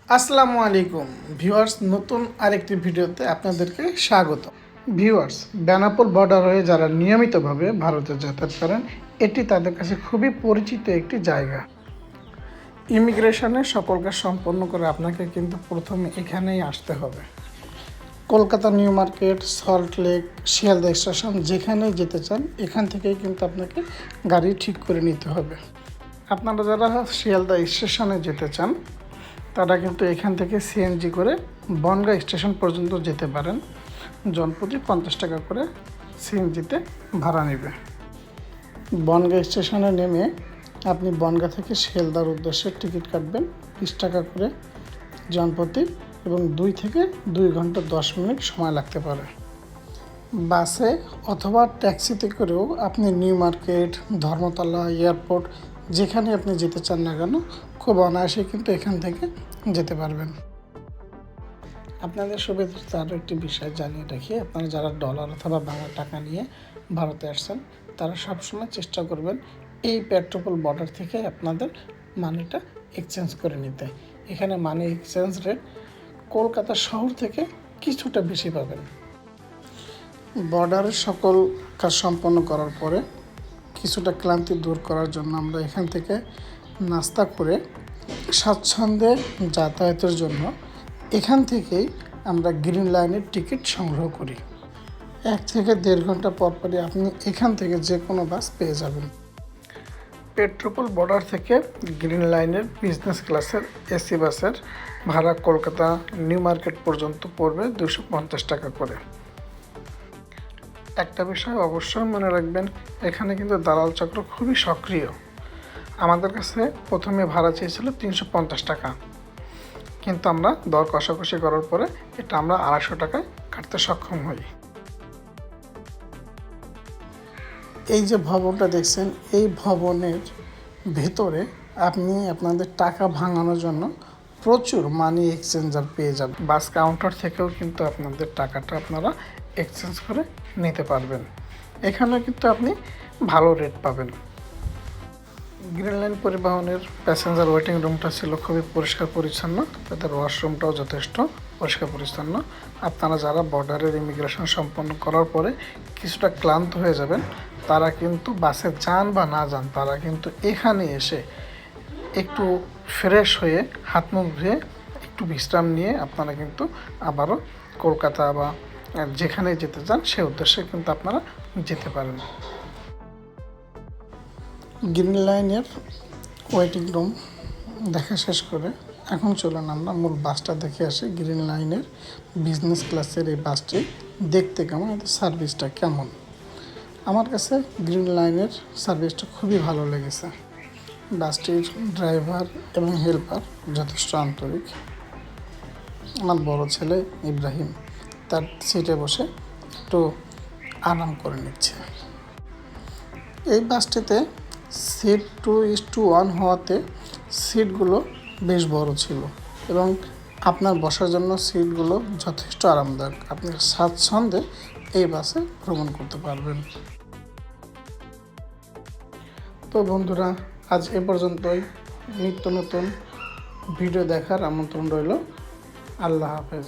আসসালামু আলাইকুম ভিউয়ার্স, নতুন আরেকটি ভিডিওতে আপনাদেরকে স্বাগত। ভিউয়ার্স, বেনাপোল বর্ডার হয়ে যারা নিয়মিতভাবে ভারতে যাতায়াত করেন, এটি তাদের কাছে খুবই পরিচিত একটি জায়গা। ইমিগ্রেশনে সকল কাজ সম্পন্ন করে আপনাকে কিন্তু প্রথমে এখানেই আসতে হবে। Kolkata new market, salt lake, Sealdah station যেখানেই যেতে চান এখান থেকেই কিন্তু আপনাকে গাড়ি ঠিক করে নিতে হবে। আপনারা যারা শিয়ালদা স্টেশনে যেতে চান তারা কিন্তু এখান থেকে সিএনজি করে বনগাঁ স্টেশন পর্যন্ত যেতে পারেন। জনপ্রতি 50 টাকা করে সিএনজিতে ভাড়া নেবে। বনগাঁ স্টেশনে নেমে আপনি বনগাঁ থেকে শিয়ালদার উদ্দেশ্যে টিকিট কাটবেন 20 টাকা করে জনপ্রতি, এবং 2 থেকে 2 ঘন্টা 10 মিনিট সময় লাগতে পারে। বাসে অথবা ট্যাক্সিতে করেও আপনি নিউ মার্কেট, ধর্মতলা, এয়ারপোর্ট যেখানে আপনি যেতে চান না কেন খুব অনায়াসে কিন্তু এখান থেকে যেতে পারবেন। আপনাদের সুবিধার্থে আরও একটি বিষয় জানিয়ে রাখি, আপনারা যারা ডলার অথবা বাংলা টাকা নিয়ে ভারতে আসছেন তারা সবসময় চেষ্টা করবেন এই পেট্রোপল বর্ডার থেকে আপনাদের মানিটা এক্সচেঞ্জ করে নিতে। এখানে মানি এক্সচেঞ্জ রেট কলকাতা শহর থেকে কিছুটা বেশি পাবেন। বর্ডারের সকল কাজ সম্পন্ন করার পরে কিছুটা ক্লান্তি দূর করার জন্য আমরা এখান থেকে নাস্তা করে স্বাচ্ছন্দ্যে যাতায়াতের জন্য এখান থেকেই আমরা গ্রিন লাইনের টিকিট সংগ্রহ করি। 1 থেকে 1.5 ঘন্টা পরপরই আপনি এখান থেকে যে কোনো বাস পেয়ে যাবেন। পেট্রোপল বর্ডার থেকে গ্রিন লাইনের বিজনেস ক্লাসের এসি বাসের ভাড়া কলকাতা নিউ মার্কেট পর্যন্ত পড়বে 250 টাকা করে। একটা বিষয় অবশ্যই মনে রাখবেন, এখানে কিন্তু দালাল চক্র খুবই সক্রিয়। আমাদের কাছে প্রথমে ভাড়া চেয়েছিল 350 টাকা, কিন্তু আমরা দর কষাকষি করার পরে এটা আমরা 250 টাকায় কাটতে সক্ষম হই। এই যে ভবনটা দেখছেন, এই ভবনের ভেতরে আপনি আপনাদের টাকা ভাঙানোর জন্য প্রচুর মানি এক্সচেঞ্জার পেয়ে যাবেন। বাস কাউন্টার থেকেও কিন্তু আপনাদের টাকাটা আপনারা এক্সচেঞ্জ করে নিতে পারবেন। এখানেও কিন্তু আপনি ভালো রেট পাবেন। গ্রিন লাইন পরিবহনের প্যাসেঞ্জার ওয়েটিং রুমটা ছিল খুবই পরিষ্কার পরিচ্ছন্ন, তাদের ওয়াশরুমটাও যথেষ্ট পরিষ্কার পরিচ্ছন্ন। আপনারা যারা বর্ডারের ইমিগ্রেশন সম্পন্ন করার পরে কিছুটা ক্লান্ত হয়ে যাবেন, তারা কিন্তু বাসে যান বা না যান, তারা কিন্তু এখানে এসে একটু ফ্রেশ হয়ে হাত মুখ ধুয়ে একটু বিশ্রাম নিয়ে আপনারা কিন্তু আবারও কলকাতা বা যেখানে যেতে চান সে উদ্দেশ্যে কিন্তু আপনারা যেতে পারেন। গ্রিন লাইনের ওয়েটিং রুম দেখা শেষ করে এখন চলুন আমরা মূল বাসটা দেখে আসি। গ্রিন লাইনের বিজনেস ক্লাসের এই বাসটি দেখতে কেমন, এদের সার্ভিসটা কেমন। আমার কাছে গ্রিন লাইনের সার্ভিসটা খুবই ভালো লেগেছে। বাসটির ড্রাইভার এবং হেল্পার যথেষ্ট আন্তরিক। আমার বড় ছেলে ইব্রাহিম তার সিটে বসে একটু আরাম করে নিচ্ছে। এই বাসটিতে সিট 2:1 হওয়াতে সিটগুলো বেশ বড় ছিল এবং আপনার বসার জন্য সিটগুলো যথেষ্ট আরামদায়ক। আপনি স্বাচ্ছন্দ্যে এই বাসে ভ্রমণ করতে পারবেন। তো বন্ধুরা, আজ এ পর্যন্তই। নিত্য নতুন ভিডিও দেখার আমন্ত্রণ রইল। আল্লাহ হাফেজ।